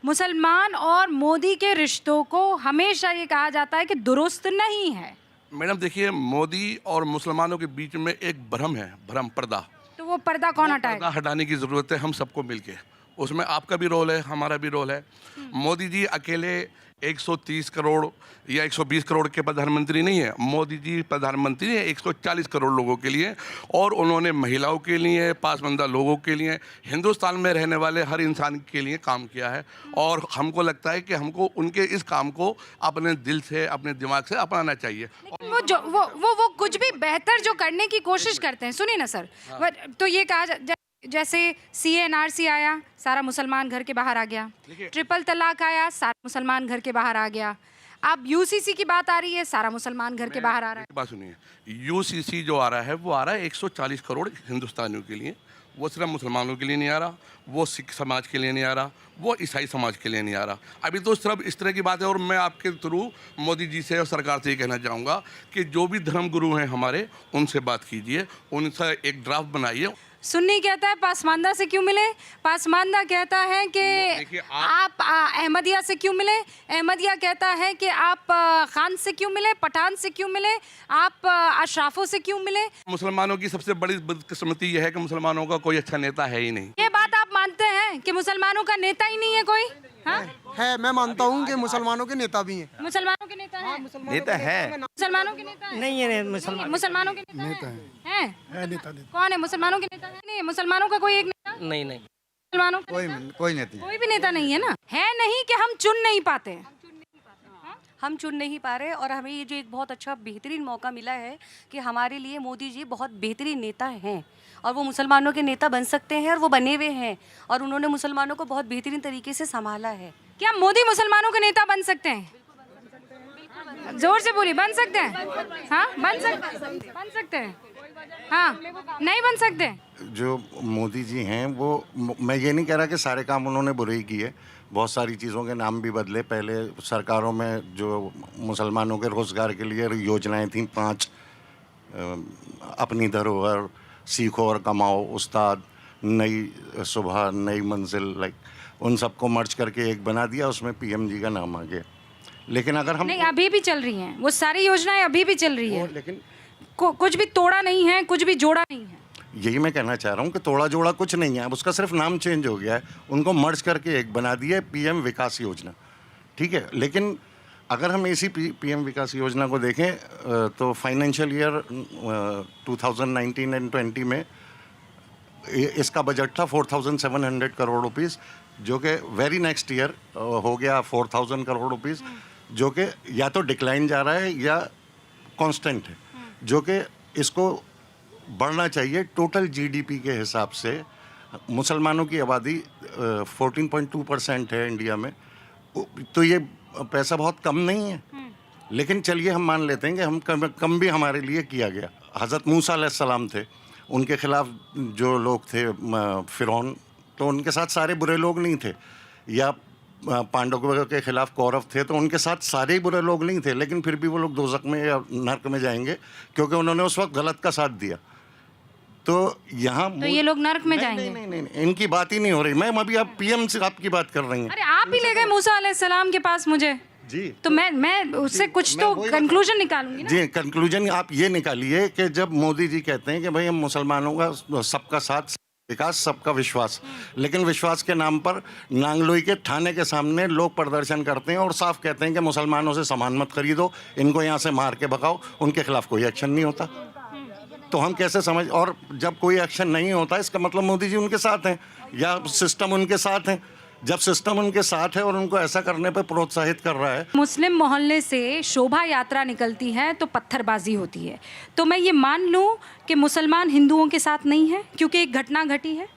मुसलमान और मोदी के रिश्तों को हमेशा ये कहा जाता है कि दुरुस्त नहीं है। मैडम देखिए, मोदी और मुसलमानों के बीच में एक भ्रम है, भ्रम, पर्दा। तो वो पर्दा कौन हटाएगा? पर्दा हटाने की ज़रूरत है हम सबको मिलके। उसमें आपका भी रोल है, हमारा भी रोल है। मोदी जी अकेले 130 करोड़ या 120 करोड़ के प्रधानमंत्री नहीं है। मोदी जी प्रधानमंत्री है 140 करोड़ लोगों के लिए, और उन्होंने महिलाओं के लिए, पासमानदा लोगों के लिए, हिंदुस्तान में रहने वाले हर इंसान के लिए काम किया है। और हमको लगता है कि हमको उनके इस काम को अपने दिल से, अपने दिमाग से अपनाना चाहिए। वो कुछ भी बेहतर जो करने की कोशिश करते हैं, सुनिए ना सर, तो ये कहा जैसे CNRC आया, सारा मुसलमान घर के बाहर आ गया, ट्रिपल तलाक आया, सारा मुसलमान घर के बाहर आ गया, अब UCC की बात आ रही है, सारा मुसलमान घर के बाहर आ रहा है। बात सुनिए, UCC जो आ रहा है वो आ रहा है 140 करोड़ हिंदुस्तानियों के लिए। वो सिर्फ मुसलमानों के लिए नहीं आ रहा, वो सिख समाज के लिए नहीं आ रहा, वो ईसाई समाज के लिए नहीं आ रहा। अभी तो सिर्फ इस तरह की बात है। और मैं आपके थ्रू मोदी जी से और सरकार से ये कहना चाहूँगा कि जो भी धर्म गुरु हैं हमारे, उनसे बात कीजिए, उनसे एक ड्राफ्ट बनाइए। सुन्नी कहता है पासमानदा से क्यों मिले, पासमानदा कहता है कि आप अहमदिया से क्यों मिले, अहमदिया कहता है कि आप खान से क्यों मिले, पठान से क्यों मिले, आप अशराफों से क्यों मिले। मुसलमानों की सबसे बड़ी बदकिस्मती यह है कि मुसलमानों का कोई अच्छा नेता है ही नहीं। ये बात आप मानते हैं कि मुसलमानों का नेता ही नहीं है कोई? हाँ? है, मैं मानता हूँ कि मुसलमानों के नेता भी हैं। मुसलमानों के नेता हैं? नेता है, मुसलमानों के नेता हैं? नहीं है मुसलमानों के नेता हैं? नेता कौन है मुसलमानों के नेता? नहीं, मुसलमानों का कोई एक नेता नहीं मुसलमानों का कोई नेता, कोई भी नेता नहीं है ना। है नहीं कि हम चुन नहीं पाते, हम चुन नहीं पा रहे, और हमें ये जो एक बहुत अच्छा बेहतरीन मौका मिला है कि हमारे लिए मोदी जी बहुत बेहतरीन नेता हैं, और वो मुसलमानों के नेता बन सकते हैं, और वो बने हुए हैं, और उन्होंने मुसलमानों को बहुत बेहतरीन तरीके से संभाला है। क्या मोदी मुसलमानों के नेता बन सकते हैं? जोर से बोलिए, बन सकते हैं? हाँ, बन सकते हैं। हाँ, नहीं बन सकते। जो मोदी जी हैं वो, मैं ये नहीं कह रहा कि सारे काम उन्होंने बुरे ही किए, बहुत सारी चीज़ों के नाम भी बदले। पहले सरकारों में जो मुसलमानों के रोज़गार के लिए योजनाएं थीं 5, अपनी धरोहर, सीखो और कमाओ, उस्ताद, नई सुबह, नई मंजिल, लाइक उन सबको मर्ज करके एक बना दिया, उसमें PMG का नाम आ गया। लेकिन अगर हम नहीं, अभी भी चल रही हैं वो सारी योजनाएं, अभी भी चल रही है, लेकिन कुछ भी तोड़ा नहीं है, कुछ भी जोड़ा नहीं है। यही मैं कहना चाह रहा हूँ कि तोड़ा जोड़ा कुछ नहीं है, अब उसका सिर्फ नाम चेंज हो गया है, उनको मर्ज करके एक बना दिया है PM विकास योजना, ठीक है। लेकिन अगर हम इसी PM विकास योजना को देखें तो फाइनेंशियल ईयर 2019 एंड 20 में इसका बजट था 4,700 करोड़ रुपीस, जो कि वेरी नेक्स्ट ईयर हो गया 4,000 करोड़ रुपीस, जो कि या तो डिक्लाइन जा रहा है या कांस्टेंट है, जो कि इसको बढ़ना चाहिए। टोटल GDP के हिसाब से मुसलमानों की आबादी 14.2% है इंडिया में, तो ये पैसा बहुत कम नहीं है। लेकिन चलिए हम मान लेते हैं कि हम कम भी हमारे लिए किया गया। हज़रत मूसा अलैहिस्सलाम थे, उनके ख़िलाफ़ जो लोग थे फ़िरौन, तो उनके साथ सारे बुरे लोग नहीं थे, या पांडवों के खिलाफ कौरव थे तो उनके साथ सारे ही बुरे लोग नहीं थे, लेकिन फिर भी वो लोग दोज़ख में या नर्क में जाएंगे क्योंकि उन्होंने उस वक्त गलत का साथ दिया। तो यहाँ तो ये लोग नर्क में जाएंगे? नहीं, इनकी बात ही नहीं हो रही। मैम अभी आप PM से आपकी बात कर रही हैं। अरे आप ही ले गए मूसा अलैहिस्सलाम के पास मुझे जी, तो मैं उससे कुछ तो कंक्लूजन निकालूंगी ना। जी, कंक्लूजन आप ये निकालिए कि जब मोदी जी कहते हैं कि भाई हम मुसलमानों का सबका साथ, विकास, सबका विश्वास, लेकिन विश्वास के नाम पर नांगलोई के थाने के सामने लोग प्रदर्शन करते हैं और साफ कहते हैं कि मुसलमानों से सामान मत खरीदो, इनको यहाँ से मार के भगाओ, उनके खिलाफ कोई एक्शन नहीं होता। तो हम कैसे समझ, और जब कोई एक्शन नहीं होता इसका मतलब मोदी जी उनके साथ हैं या सिस्टम उनके साथ है। जब सिस्टम उनके साथ है और उनको ऐसा करने पर प्रोत्साहित कर रहा है। मुस्लिम मोहल्ले से शोभा यात्रा निकलती है तो पत्थरबाजी होती है, तो मैं ये मान लूं कि मुसलमान हिंदुओं के साथ नहीं है क्योंकि एक घटना घटी है?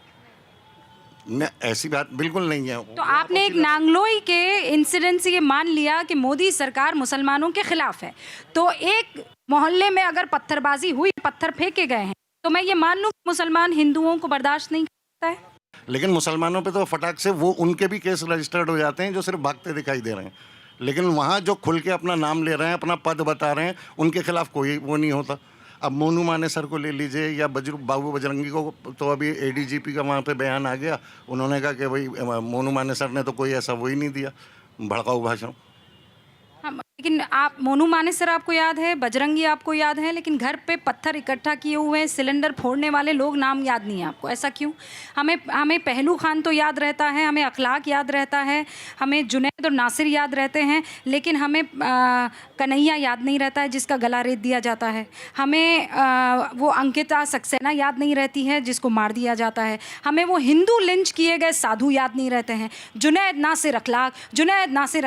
न, ऐसी बात बिल्कुल नहीं है। तो आपने एक नांगलोई के इंसिडेंट से ये मान लिया कि मोदी सरकार मुसलमानों के खिलाफ है, तो एक मोहल्ले में अगर पत्थरबाजी हुई, पत्थर फेंके गए हैं, तो मैं ये मान लूं कि मुसलमान हिंदुओं को बर्दाश्त नहीं करता है? लेकिन मुसलमानों पे तो फटाक से वो उनके भी केस रजिस्टर्ड हो जाते हैं जो सिर्फ भागते दिखाई दे रहे हैं, लेकिन वहाँ जो खुल के अपना नाम ले रहे हैं, अपना पद बता रहे हैं, उनके खिलाफ कोई वो नहीं होता। अब मोनू मानेसर को ले लीजिए या बाबू बजरंगी को, तो अभी ADGP का वहाँ पे बयान आ गया, उन्होंने कहा कि भाई मोनू मानेसर ने तो कोई ऐसा वो ही नहीं दिया, भड़काऊ भाषण। हाँ, लेकिन आप मोनू मानेसर आपको याद है, बजरंगी आपको याद है, लेकिन घर पे पत्थर इकट्ठा किए हुए हैं, सिलेंडर फोड़ने वाले लोग नाम याद नहीं है आपको। ऐसा क्यों? हमें पहलू खान तो याद रहता है, हमें अखलाक याद रहता है, हमें जुनैद और नासिर याद रहते हैं, लेकिन हमें कन्हैया याद नहीं रहता है जिसका गला रेत दिया जाता है। हमें वो अंकिता सक्सेना याद नहीं रहती है जिसको मार दिया जाता है। हमें वो हिंदू लिंच किए गए साधु याद नहीं रहते हैं। जुनैद नासिर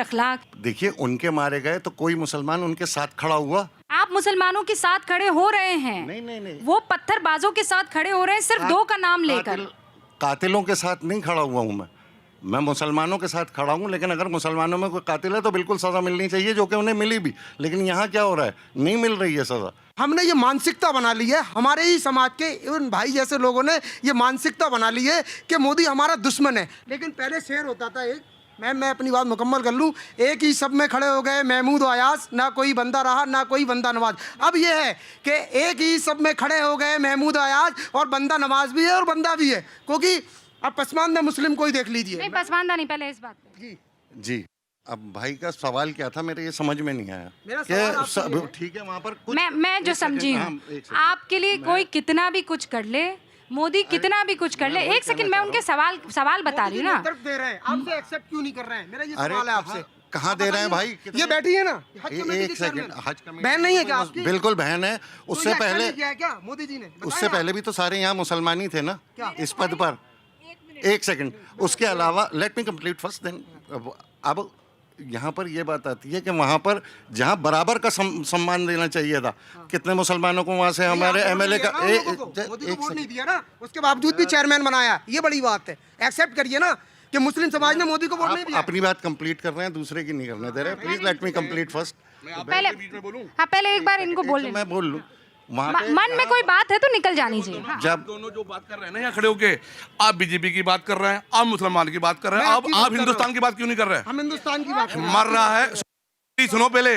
अखलाक। देखिए, उनके मारे गए तो कोई मुसलमान उनके साथ खड़ा हुआ? आप मुसलमानों के साथ खड़े हो रहे हैं। नहीं। वो पत्थरबाजों के साथ खड़े हो रहे हैं सिर्फ दो का नाम लेकर। कातिलों के साथ नहीं खड़ा हुआ हूँ मैं मुसलमानों के साथ खड़ा हूँ। लेकिन अगर मुसलमानों में कोई कातिल है तो बिल्कुल सज़ा मिलनी चाहिए, जो कि उन्हें मिली भी। लेकिन यहाँ क्या हो रहा है, नहीं मिल रही है सज़ा। हमने ये मानसिकता बना ली है, हमारे ही समाज के उन भाई जैसे लोगों ने ये मानसिकता बना ली है कि मोदी हमारा दुश्मन है। लेकिन पहले शेर होता था एक, मैं अपनी बात मुकम्मल कर लूँ, एक ही सब में खड़े हो गए महमूद अयाज, ना कोई बंदा रहा ना कोई बंदा नवाज। अब ये है कि एक ही सब में खड़े हो गए महमूद अयाज, और बंदा नवाज भी है और बंदा भी है, क्योंकि अब पसमानदा मुस्लिम कोई देख लीजिए। नहीं, पसमानदा नहीं, पहले इस बात पे। जी अब भाई का सवाल क्या था, मेरे ये समझ में नहीं आया। मेरा सवाल ठीक है, वहाँ पर कुछ मैं जो समझी हूँ, आपके लिए कोई कितना भी कुछ कर ले, मोदी कितना भी कुछ कर ले, एक सेकंड, मैं उनके सवाल बता रही हूँ ना। दे रहे हैं, आपसे एक्सेप्ट क्यों नहीं कर रहे हैं, मेरा ये सवाल है आपसे। कहाँ दे रहे हैं भाई? ये बैठी है ना, एक सेकंड, हज बहन नहीं है क्या आपकी? बिल्कुल बहन है। उससे पहले क्या मोदी जी ने, उससे पहले भी तो सारे यहाँ मुसलमान ही थे ना इस पद पर। एक सेकंड, उसके अलावा let me complete first, then अब यहाँ पर ये बात आती है कि वहाँ पर जहाँ बराबर का सम्मान देना चाहिए था, कितने मुसलमानों को वहाँ से हमारे एमएलए का वोट नहीं दिया ना, उसके बावजूद भी चेयरमैन बनाया। ये बड़ी बात है, एक्सेप्ट करिए ना कि मुस्लिम समाज ने मोदी को वोट नहीं दिया। अपनी बात कंप्लीट कर रहे हैं, दूसरे की नहीं करने दे रहे। Please let me complete first. पहले एक बार इनको बोल, मैं बोल लूँ। मन में कोई बात है तो निकल जानी चाहिए। हाँ। जब दोनों जो बात कर रहे हैं ना यहाँ खड़े होके, आप बीजेपी की बात कर रहे हैं, आप मुसलमान की बात कर रहे हैं, आप हिंदुस्तान की बात क्यों नहीं कर रहे हैं? हम हिंदुस्तान की बात मर रहा है, सुनो पहले,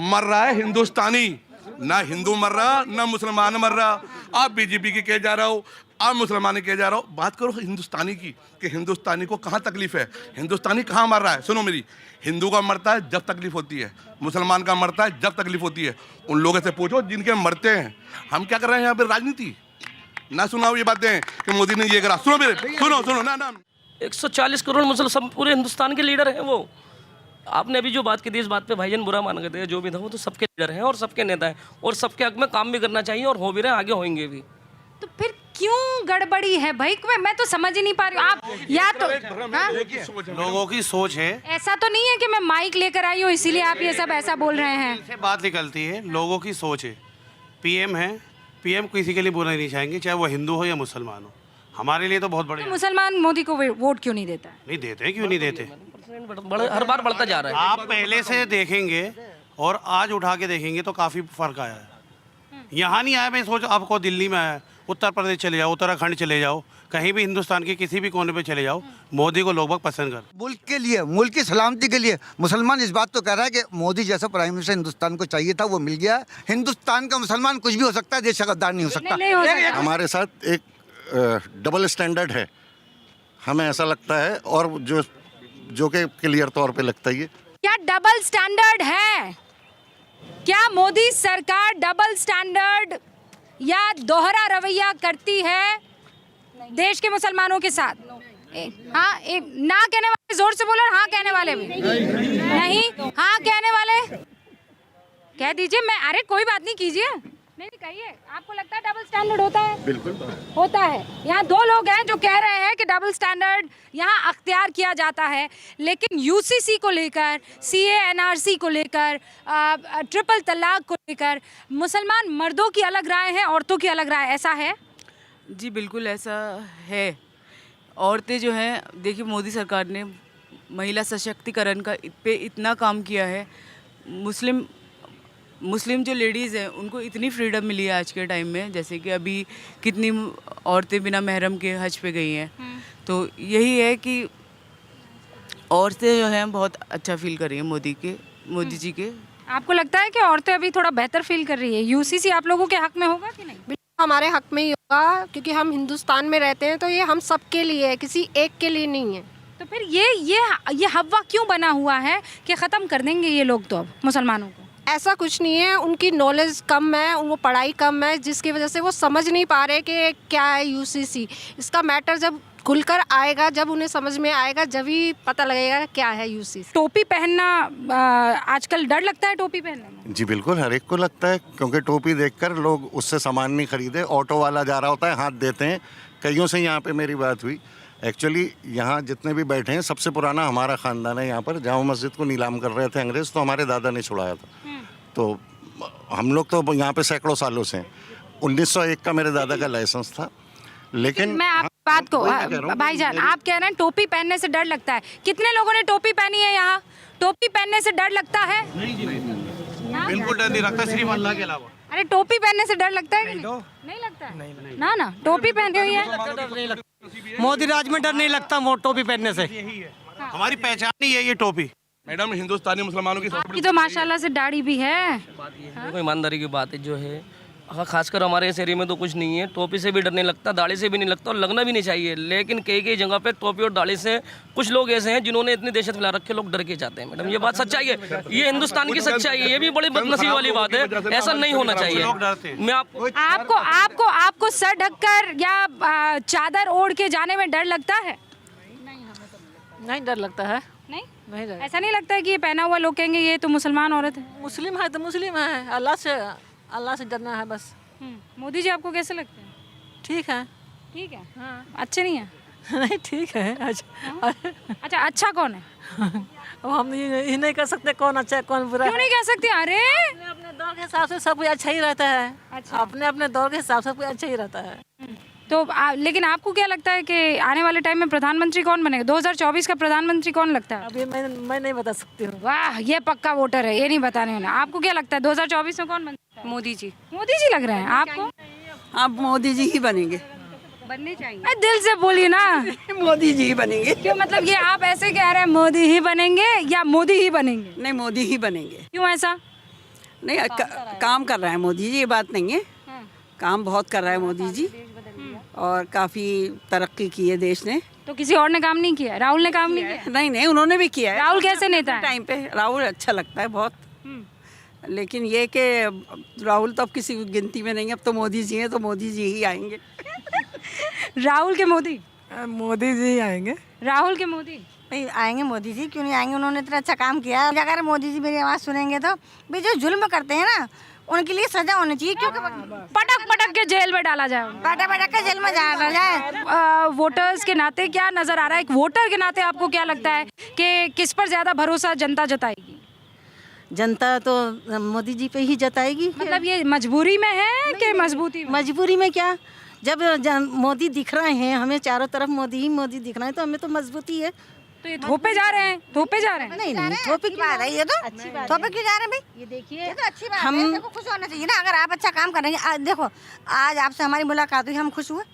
मर रहा है हिंदुस्तानी, ना हिंदू मर रहा ना मुसलमान मर रहा। आप बीजेपी की कह जा रहे हो, आप मुसलमान कह जा रहे हो। बात करो हिंदुस्तानी की, कि हिंदुस्तानी को कहाँ तकलीफ है, हिंदुस्तानी कहाँ मर रहा है। सुनो मेरी, हिंदू का मरता है जब तकलीफ होती है, मुसलमान का मरता है जब तकलीफ होती है। उन लोगों से पूछो जिनके मरते हैं। हम क्या कर रहे हैं यहाँ पे, राजनीति ना सुनाओ ये बातें कि मोदी ने ये करा। सुनो मेरे, सुनो ना 140 करोड़ मुसलमान पूरे हिंदुस्तान के लीडर हैं वो। आपने अभी जो बात की थी, इस बात पे भाईजान बुरा मान गए थे, जो भी था वो तो सबके लीडर हैं और सबके नेता हैं, और सबके हक में काम भी करना चाहिए, और हो भी रहे, आगे होंगे भी। तो फिर क्यों गड़बड़ी है भाई? मैं तो समझ ही नहीं पा रही हूँ। आप या तो लोगों की सोच है, ऐसा तो नहीं है कि मैं माइक लेकर आई हूँ इसीलिए आप ये सब ऐसा बोल रहे हैं। बात निकलती है, लोगों की सोच है। पीएम है, पीएम किसी के लिए बुरा नहीं चाहेंगे, चाहे वो हिंदू हो या मुसलमान हो। हमारे लिए तो बहुत बड़े। मुसलमान मोदी को वोट क्यों नहीं देता है? नहीं देते, क्यों नहीं देते? हर बार बढ़ता जा रहा है। आप पहले से देखेंगे और आज उठा के देखेंगे तो काफ़ी फर्क आया है। यहाँ नहीं आया, मैं सोच आपको दिल्ली में आया, उत्तर प्रदेश चले जाओ, उत्तराखंड चले जाओ, कहीं भी हिंदुस्तान के किसी भी कोने पे चले जाओ, मोदी को लोग पसंद कर। मुल्क के लिए, मुल्क की सलामती के लिए मुसलमान इस बात तो कह रहा है कि मोदी जैसा प्राइम मिनिस्टर हिंदुस्तान को चाहिए था, वो मिल गया। हिंदुस्तान का मुसलमान कुछ भी हो सकता है, देश का गद्दार नहीं हो सकता। हमारे साथ एक डबल स्टैंडर्ड है, हमें ऐसा लगता है, और जो कि क्लियर तौर पे लगता ही है। क्या डबल स्टैंडर्ड है? क्या मोदी सरकार डबल स्टैंडर्ड या दोहरा रवैया करती है देश के मुसलमानों के साथ? हाँ, ना कहने वाले जोर से बोलो, हाँ कहने वाले भी नहीं, हाँ कहने वाले कह दीजिए। मैं, अरे कोई बात नहीं, कीजिए, नहीं कहिए। आपको लगता है डबल स्टैंडर्ड होता है? बिल्कुल होता है। यहाँ दो लोग हैं जो कह रहे हैं कि डबल स्टैंडर्ड यहाँ अख्तियार किया जाता है, लेकिन यूसीसी को लेकर, CA/NRC को लेकर, ट्रिपल तलाक को लेकर मुसलमान मर्दों की अलग राय है, औरतों की अलग राय, ऐसा है? जी बिल्कुल ऐसा है। औरतें जो हैं, देखिए मोदी सरकार ने महिला सशक्तिकरण का पे इतना काम किया है। मुस्लिम जो लेडीज़ हैं उनको इतनी फ्रीडम मिली है आज के टाइम में, जैसे कि अभी कितनी औरतें बिना महरम के हज पे गई हैं। तो यही है कि औरतें जो हैं बहुत अच्छा फील कर रही हैं मोदी जी के। आपको लगता है कि औरतें अभी थोड़ा बेहतर फील कर रही है? यूसीसी आप लोगों के हक में होगा कि नहीं? हमारे हक में ही होगा, क्योंकि हम हिंदुस्तान में रहते हैं, तो ये हम सबके लिए है, किसी एक के लिए नहीं है। तो फिर ये हवा क्यों बना हुआ है कि ख़त्म कर देंगे ये लोग तो अब मुसलमानों को? ऐसा कुछ नहीं है, उनकी नॉलेज कम है, उनको पढ़ाई कम है, जिसकी वजह से वो समझ नहीं पा रहे कि क्या है यूसीसी। इसका मैटर जब खुलकर आएगा, जब उन्हें समझ में आएगा, जब ही पता लगेगा क्या है यूसीसी। टोपी पहनना आजकल डर लगता है टोपी पहनने में? जी बिल्कुल, हर एक को लगता है, क्योंकि टोपी देखकर लोग उससे सामान नहीं खरीदे। ऑटो वाला जा रहा होता है, हाथ देते हैं। कईयों से यहाँ पे मेरी बात हुई। एक्चुअली यहाँ जितने भी बैठे हैं, सबसे पुराना हमारा ख़ानदान है। यहाँ पर जामा मस्जिद को नीलाम कर रहे थे अंग्रेज़, तो हमारे दादा ने छुड़ाया था। तो हम लोग तो यहाँ पे सैकड़ों सालों से हैं। 1901 का मेरे दादा का लाइसेंस था। लेकिन मैं आप बात को भाईजान, आप कह रहे हैं टोपी पहनने से डर लगता है। कितने लोगों ने टोपी पहनी है यहाँ? टोपी पहनने से डर लगता है? बिल्कुल डर नहीं लगता, सिर्फ अल्लाह के अलावा। अरे टोपी पहनने से डर लगता है कि नहीं लगता है? ना टोपी पहनी हुई है। मोदी राज में डर नहीं लगता टोपी पहनने से। हमारी पहचान ही है ये टोपी। मैडम, हिंदुस्तानी मुसलमानों की आपकी तो माशाल्लाह से दाढ़ी भी है। देखो ईमानदारी की बात है जो है, हाँ खासकर हमारे इस एरिया में तो कुछ नहीं है। टोपी से भी डर नहीं लगता, दाढ़ी से भी नहीं लगता और लगना भी नहीं चाहिए। लेकिन कई जगह पे टोपी और दाढ़ी से कुछ लोग ऐसे हैं जिन्होंने इतनी दहशत फैला रखे, लोग डर के जाते हैं। मैडम, ये बात सच्चाई है, ये हिंदुस्तान की सच्चाई है। ये भी बड़ी बदनसीबी वाली बात है, ऐसा नहीं होना चाहिए। मैं आपको सर ढककर या चादर ओढ़ के जाने में डर लगता है? नहीं डर लगता है। नहीं डर। ऐसा नहीं लगता है कि ये पहना हुआ लोग कहेंगे ये तो मुसलमान औरत है? मुस्लिम है तो मुस्लिम है, अल्लाह से डरना है बस। मोदी जी आपको कैसे लगते हैं? ठीक है। ठीक है, अच्छे नहीं है? नहीं ठीक है। अच्छा, अच्छा कौन है? हम ये नहीं कर सकते कौन अच्छा है कौन बुरा। क्यों नहीं कह सकते? अरे अपने दौर के हिसाब से सब कुछ अच्छा ही रहता है। अच्छा। अपने दौर के हिसाब से सब कुछ अच्छा ही रहता है। तो लेकिन आपको क्या लगता है कि आने वाले टाइम में प्रधानमंत्री कौन बनेगा? 2024 का प्रधानमंत्री कौन लगता है? अभी मैं नहीं बता सकती हूँ। वाह, ये पक्का वोटर है, ये नहीं बताने वाला। आपको क्या लगता है 2024 में कौन बनता है? मोदी जी। मोदी जी लग रहे हैं आपको? अब मोदी जी ही बनेंगे। बनने चाहिए। दिल से बोलिए ना। मोदी जी ही बनेंगे। क्यों, मतलब ये आप ऐसे कह रहे हैं मोदी ही बनेंगे या मोदी ही बनेंगे? नहीं, मोदी ही बनेंगे। क्यों ऐसा? नहीं, काम कर रहा है मोदी जी, ये बात नहीं है। काम बहुत कर रहा है मोदी जी और काफ़ी तरक्की की है देश ने। तो किसी और ने काम नहीं किया? राहुल ने काम नहीं किया? नहीं, उन्होंने भी किया है। राहुल कैसे नेता है? टाइम पे राहुल अच्छा लगता है बहुत। लेकिन ये कि राहुल तो अब किसी गिनती में नहीं है, अब तो मोदी जी हैं, तो मोदी जी ही आएंगे। राहुल के मोदी? मोदी जी आएंगे। राहुल के मोदी भाई आएंगे मोदी जी, क्यों नहीं आएंगे? उन्होंने इतना अच्छा काम किया। अगर मोदी जी मेरी आवाज़ सुनेंगे तो भाई जो जुल्म करते हैं ना, उनके लिए सजा होनी चाहिए। क्योंकि पटक के जेल में डाला जाए, पटक के जेल में डाला जाए। वोटर्स के नाते क्या नजर आ रहा है? एक वोटर के नाते आपको क्या लगता है कि किस पर ज्यादा भरोसा जनता जताएगी? जनता तो मोदी जी पे ही जताएगी। मतलब ये मजबूरी में है कि मजबूती में? मजबूरी में क्या, जब मोदी दिख रहे हैं हमें चारों तरफ, मोदी दिख रहे हैं, तो हमें तो मजबूती है। तो ये थोपे जा रहे हैं? नहीं, थोपे की बात है ये तो। थोपे क्यों जा रहे हैं भाई? ये देखिए, ये तो अच्छी बात है। देखो, खुश होना चाहिए ना। अगर आप अच्छा काम करेंगे, देखो आज आपसे हमारी मुलाकात हुई, हम खुश हुए।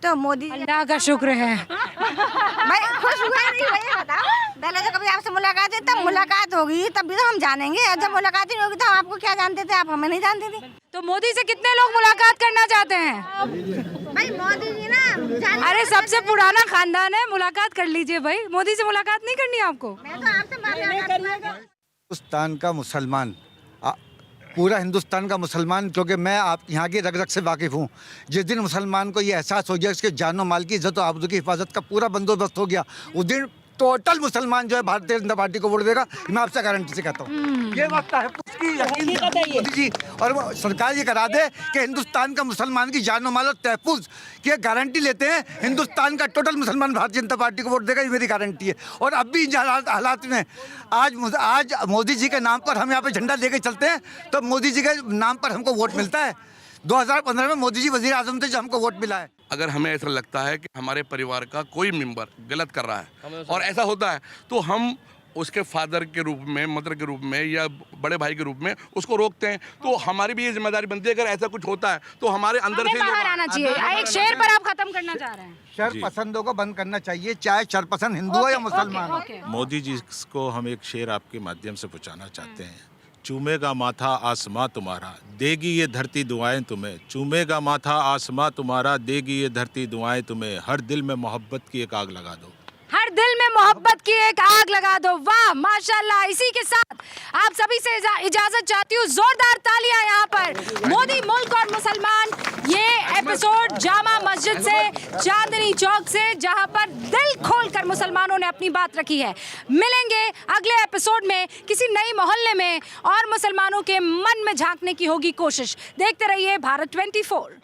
तो मोदी अल्लाह का शुक्र है भाई, खुश हुए नहीं भाई, बताओ। पहले तो कभी आपसे मुलाकात हुई, तब मुलाकात होगी, तब भी तो हम जानेंगे। जब मुलाकात ही नहीं होगी तो हम आपको क्या जानते थे, आप हमें नहीं जानते थे। तो मोदी से कितने लोग मुलाकात करना चाहते हैं? भाई मोदी जी ना, अरे सबसे पुराना खानदान है, मुलाकात कर लीजिए भाई। मोदी से मुलाकात नहीं करनी आपको? मैं तो आपसे हिंदुस्तान का मुसलमान, पूरा हिंदुस्तान का मुसलमान, क्योंकि मैं आप यहाँ की रग रग से वाकिफ़ हूँ। जिस दिन मुसलमान को ये एहसास हो गया उसके जान और माल की इज्जत और आबरू की हिफाजत का पूरा बंदोबस्त हो गया, उस दिन टोटल मुसलमान जो है भारतीय जनता पार्टी को वोट देगा। मैं आपसे गारंटी से कहता हूँ, ये वक्त है उसकी यकीन मोदी जी और वो सरकार ये करा दे कि हिंदुस्तान का मुसलमान की जान और माल और तहफ़्फ़ुज़ की गारंटी लेते हैं। हिंदुस्तान का टोटल मुसलमान भारतीय जनता पार्टी को वोट देगा, ये मेरी गारंटी है। और अब भी इन हालात में आज मोदी जी के नाम पर हम यहाँ पर झंडा लेके चलते हैं, तो मोदी जी के नाम पर हमको वोट मिलता है। 2015 में मोदी जी वज़ीर आज़म थे, जो हमको वोट मिला है। अगर हमें ऐसा लगता है कि हमारे परिवार का कोई मेंबर गलत कर रहा है और ऐसा होता है, तो हम उसके फादर के रूप में, मदर के रूप में या बड़े भाई के रूप में उसको रोकते हैं। तो हमारी भी ये जिम्मेदारी बनती है, अगर ऐसा कुछ होता है तो हमारे अंदर से बाहर आना चाहिए। एक शेर पर आप खत्म करना चाह रहे हैं? शर पसंदों को बंद करना चाहिए, चाहे शर पसंद हिंदू हो या मुसलमान हो। मोदी जी को हम एक शेर आपके माध्यम से पहुंचाना चाहते हैं। चूमेगा माथा आसमां तुम्हारा, देगी ये धरती दुआएं तुम्हें। चूमेगा माथा आसमां तुम्हारा, देगी ये धरती दुआएं तुम्हें। हर दिल में मोहब्बत की एक आग लगा दो। हर दिल में मोहब्बत की एक आग लगा दो। वाह माशाल्लाह। इसी के साथ आप सभी से इजाजत चाहती हूँ। जोरदार तालियां यहाँ पर। मोदी मुल्क और मुसलमान, ये एपिसोड जामा मस्जिद से, चांदनी चौक से, जहां पर दिल खोलकर मुसलमानों ने अपनी बात रखी है। मिलेंगे अगले एपिसोड में किसी नई मोहल्ले में और मुसलमानों के मन में झांकने की होगी कोशिश। देखते रहिए भारत 24।